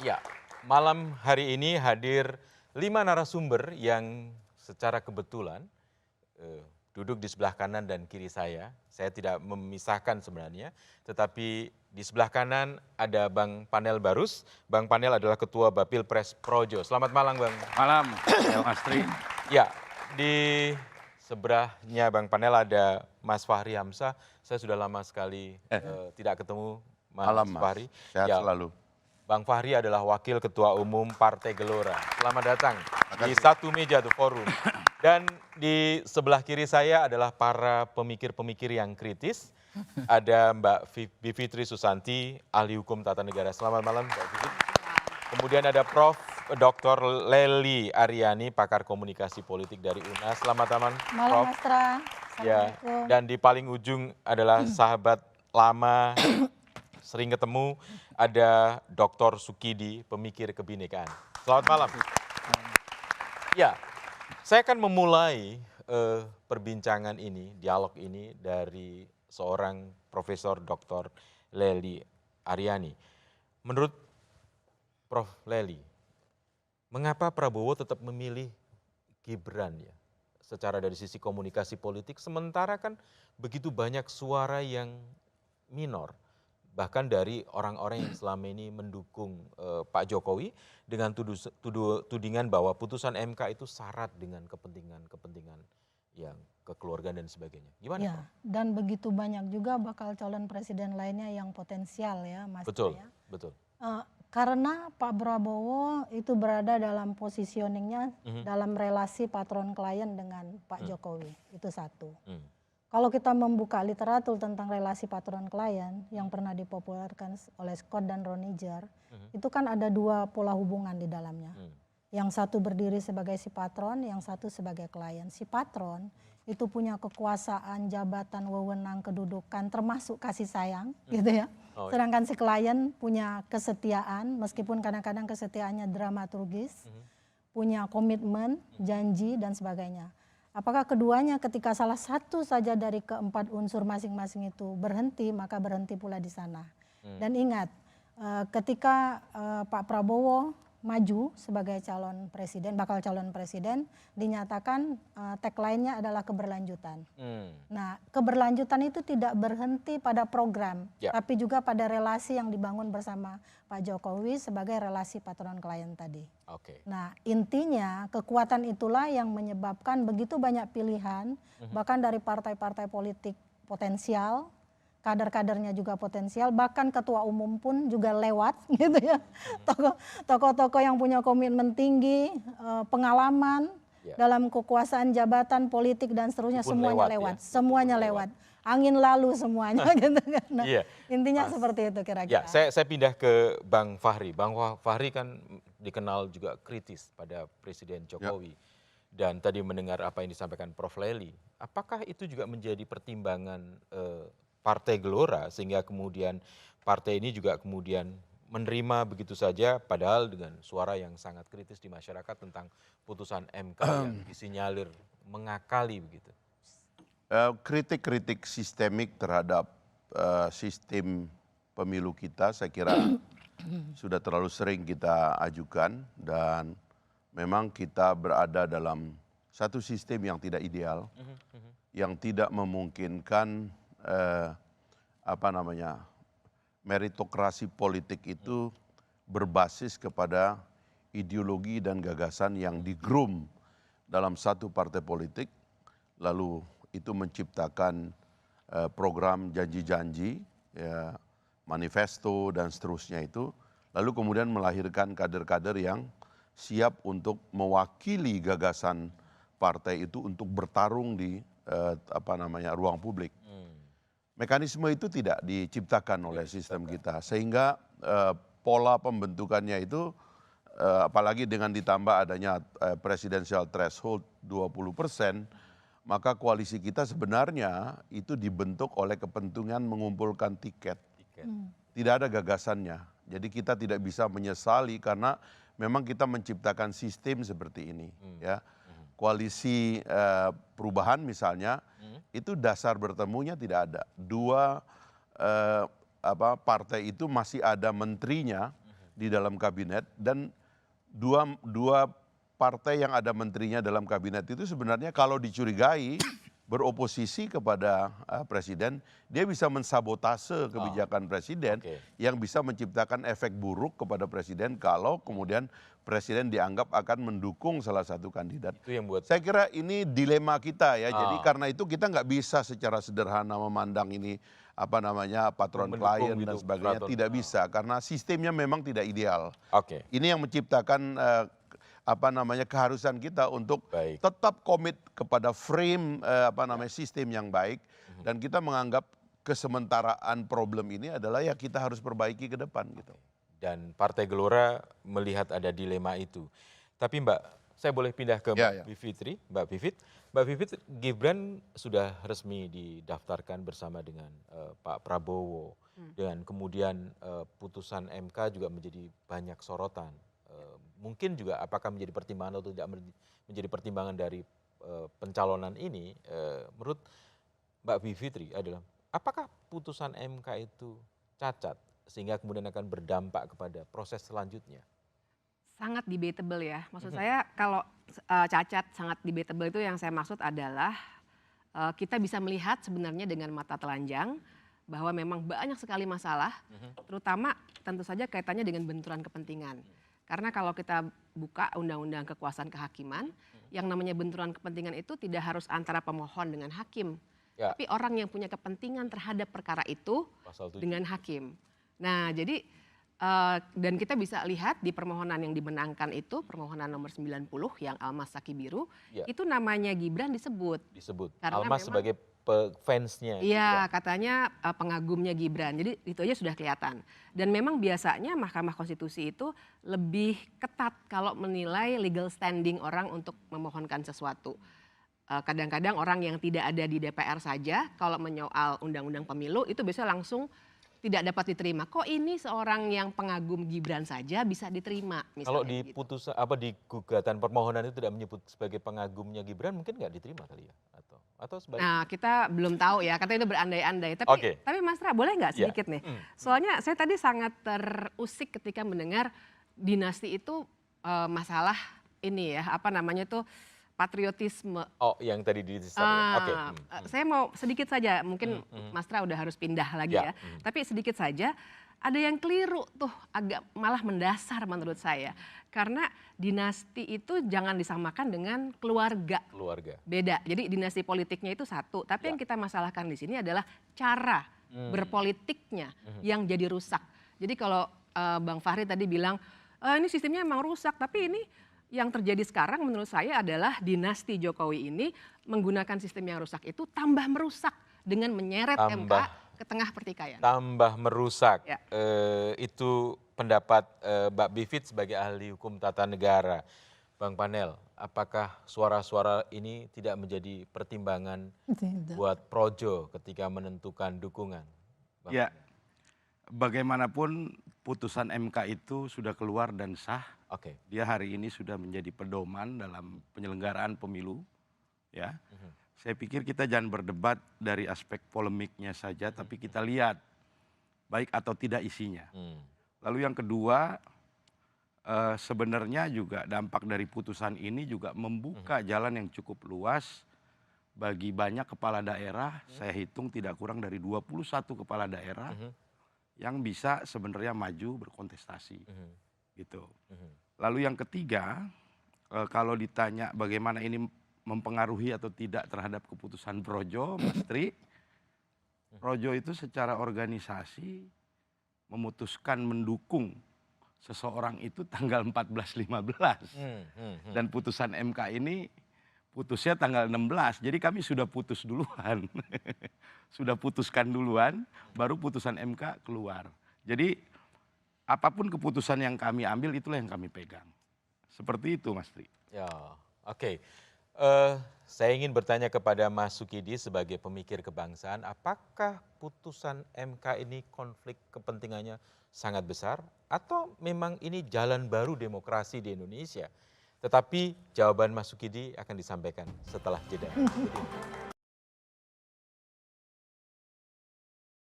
Ya, malam hari ini hadir 5 narasumber yang secara kebetulan duduk di sebelah kanan dan kiri saya. Saya tidak memisahkan sebenarnya, tetapi di sebelah kanan ada Bang Panel Barus. Bang Panel adalah Ketua Bapil Pres Projo. Selamat malam, Bang. Malam, Bang Astri. Ya, di sebelahnya Bang Panel ada Mas Fahri Hamzah. Saya sudah lama sekali tidak ketemu Mas Malam, Mas. Fahri. Sehat Ya, selalu. Bang Fahri adalah Wakil Ketua Umum Partai Gelora. Selamat datang di satu meja The Forum. Dan di sebelah kiri saya adalah para pemikir-pemikir yang kritis. Ada Mbak Bivitri Susanti, ahli hukum tata negara. Selamat malam, Mbak Bivitri. Kemudian ada Prof. Dr. Lely Aryani, pakar komunikasi politik dari UNAS. Selamat malam, Malam, Prof. Mas Tra. Ya, Assalamualaikum. dan di paling ujung adalah sahabat lama, sering ketemu, ada Dr. Sukidi, pemikir kebinekaan. Selamat malam. Ya, saya akan memulai perbincangan ini, dialog ini dari seorang Profesor Dr. Lely Aryani. Menurut Prof. Lely, mengapa Prabowo tetap memilih Gibran ya? Secara dari sisi komunikasi politik, sementara kan begitu banyak suara yang minor. Bahkan dari orang-orang yang selama ini mendukung Pak Jokowi dengan tudingan bahwa putusan MK itu syarat dengan kepentingan yang kekeluargaan dan sebagainya. Gimana, Ya, Prof? dan begitu banyak juga bakal calon presiden lainnya yang potensial ya, Mas. Betul, Ya. betul. Karena Pak Prabowo itu berada dalam positioningnya dalam relasi patron klien dengan Pak Jokowi. Itu satu. Kalau kita membuka literatur tentang relasi patron klien yang pernah dipopulerkan oleh Scott dan Roniger, itu kan ada dua pola hubungan di dalamnya. Yang satu berdiri sebagai si patron, yang satu sebagai klien. Si patron itu punya kekuasaan, jabatan, wewenang, kedudukan, termasuk kasih sayang, gitu ya. Sedangkan si klien punya kesetiaan, meskipun kadang-kadang kesetiaannya dramaturgis, punya komitmen, janji, dan sebagainya. Apakah keduanya ketika salah satu saja dari keempat unsur masing-masing itu berhenti, maka berhenti pula di sana. Dan ingat, ketika Pak Prabowo maju sebagai bakal calon presiden, dinyatakan tagline-nya adalah keberlanjutan. Nah, keberlanjutan itu tidak berhenti pada program, tapi juga pada relasi yang dibangun bersama Pak Jokowi sebagai relasi patron klien tadi. Nah, intinya kekuatan itulah yang menyebabkan begitu banyak pilihan, bahkan dari partai-partai politik potensial, kader-kadernya juga potensial, bahkan ketua umum pun juga lewat gitu ya. Tokoh-tokoh yang punya komitmen tinggi, pengalaman dalam kekuasaan jabatan politik dan seterusnya, semuanya lewat. Semuanya lewat. Angin lalu semuanya gitu kan. Nah, intinya seperti itu kira-kira. Ya, saya pindah ke Bang Fahri. Bang Fahri kan dikenal juga kritis pada Presiden Jokowi. Dan tadi mendengar apa yang disampaikan Prof. Lely, apakah itu juga menjadi pertimbangan Partai Gelora sehingga kemudian partai ini juga kemudian menerima begitu saja padahal dengan suara yang sangat kritis di masyarakat tentang putusan MK yang disinyalir mengakali begitu? Kritik-kritik sistemik terhadap sistem pemilu kita saya kira sudah terlalu sering kita ajukan dan memang kita berada dalam satu sistem yang tidak ideal, yang tidak memungkinkan meritokrasi politik itu berbasis kepada ideologi dan gagasan yang di-groom dalam satu partai politik, lalu itu menciptakan program janji-janji, manifesto dan seterusnya itu, lalu kemudian melahirkan kader-kader yang siap untuk mewakili gagasan partai itu untuk bertarung di ruang publik. Mekanisme itu tidak diciptakan oleh sistem kita sehingga pola pembentukannya itu apalagi dengan ditambah adanya presidential threshold 20%, maka koalisi kita sebenarnya itu dibentuk oleh kepentingan mengumpulkan tiket. Tidak ada gagasannya. Jadi kita tidak bisa menyesali karena memang kita menciptakan sistem seperti ini, ya. Koalisi perubahan misalnya, itu dasar bertemunya tidak ada. Dua partai itu masih ada menterinya, di dalam kabinet, dan dua partai yang ada menterinya dalam kabinet itu sebenarnya kalau dicurigai beroposisi kepada presiden, dia bisa mensabotase kebijakan presiden yang bisa menciptakan efek buruk kepada presiden kalau kemudian presiden dianggap akan mendukung salah satu kandidat. Itu yang buat Saya kira ini dilema kita ya. Jadi karena itu kita nggak bisa secara sederhana memandang ini patron Mendukung klien gitu, dan sebagainya. patron. Tidak bisa karena sistemnya memang tidak ideal. Oke. Ini yang menciptakan keharusan kita untuk Baik. tetap komit kepada frame sistem yang baik, dan kita menganggap kesementaraan problem ini adalah ya kita harus perbaiki ke depan gitu. Dan Partai Gelora melihat ada dilema itu. Tapi Mbak, saya boleh pindah ke Mbak Bivitri. Mbak Vivit, Gibran sudah resmi didaftarkan bersama dengan Pak Prabowo. Dan kemudian putusan MK juga menjadi banyak sorotan. Mungkin juga apakah menjadi pertimbangan atau tidak menjadi pertimbangan dari pencalonan ini, menurut Mbak Bivitri adalah apakah putusan MK itu cacat sehingga kemudian akan berdampak kepada proses selanjutnya? Sangat debatable ya. Maksud saya kalau cacat sangat debatable itu yang saya maksud adalah kita bisa melihat sebenarnya dengan mata telanjang bahwa memang banyak sekali masalah, terutama tentu saja kaitannya dengan benturan kepentingan. Karena kalau kita buka undang-undang kekuasaan kehakiman, yang namanya benturan kepentingan itu tidak harus antara pemohon dengan hakim. Ya. Tapi orang yang punya kepentingan terhadap perkara itu dengan hakim. Nah jadi dan kita bisa lihat di permohonan yang dimenangkan itu, permohonan nomor 90 yang Almas Saki Biru, itu namanya Gibran disebut. Karena Almas sebagai fansnya. Iya, katanya pengagumnya Gibran. Jadi itu aja sudah kelihatan. Dan memang biasanya Mahkamah Konstitusi itu lebih ketat kalau menilai legal standing orang untuk memohonkan sesuatu. Kadang-kadang orang yang tidak ada di DPR saja kalau menyoal undang-undang pemilu itu biasanya langsung tidak dapat diterima. Kok ini seorang yang pengagum Gibran saja bisa diterima? Kalau di putusan di gugatan permohonan itu tidak menyebut sebagai pengagumnya Gibran, mungkin nggak diterima kali ya? Atau sebaliknya? Nah kita belum tahu ya, katanya itu berandai-andai. Tapi Mas Ra boleh nggak sedikit nih? Soalnya saya tadi sangat terusik ketika mendengar dinasti itu masalah ini ya, patriotisme. Oh, yang tadi Saya mau sedikit saja, mungkin Mas Ra udah harus pindah lagi ya. Tapi sedikit saja, ada yang keliru tuh, agak malah mendasar menurut saya. Karena dinasti itu jangan disamakan dengan keluarga. Beda, jadi dinasti politiknya itu satu. Tapi yang kita masalahkan di sini adalah cara berpolitiknya yang jadi rusak. Jadi kalau Bang Fahri tadi bilang, ini sistemnya emang rusak, tapi ini yang terjadi sekarang menurut saya adalah dinasti Jokowi ini menggunakan sistem yang rusak itu tambah merusak dengan menyeret MK ke tengah pertikaian. Tambah merusak, itu pendapat Mbak Bivit sebagai ahli hukum tata negara. Bang Panel, apakah suara-suara ini tidak menjadi pertimbangan buat Projo ketika menentukan dukungan? Bang? Ya, bagaimanapun putusan MK itu sudah keluar dan sah. Dia hari ini sudah menjadi pedoman dalam penyelenggaraan pemilu. Ya, saya pikir kita jangan berdebat dari aspek polemiknya saja, tapi kita lihat baik atau tidak isinya. Lalu yang kedua, sebenarnya juga dampak dari putusan ini juga membuka jalan yang cukup luas bagi banyak kepala daerah. Saya hitung tidak kurang dari 21 kepala daerah yang bisa sebenarnya maju berkontestasi. Gitu. Lalu yang ketiga, kalau ditanya bagaimana ini mempengaruhi atau tidak terhadap keputusan Projo, Mas Tri, Projo itu secara organisasi memutuskan mendukung seseorang itu tanggal 14-15. Dan putusan MK ini putusnya tanggal 16, jadi kami sudah putus duluan. Sudah putuskan duluan, baru putusan MK keluar. Jadi apapun keputusan yang kami ambil, itulah yang kami pegang. Seperti itu, Mas Tri. Ya, oke. Saya ingin bertanya kepada Mas Sukidi sebagai pemikir kebangsaan, apakah putusan MK ini konflik kepentingannya sangat besar atau memang ini jalan baru demokrasi di Indonesia? Tetapi jawaban Mas Sukidi akan disampaikan setelah jeda.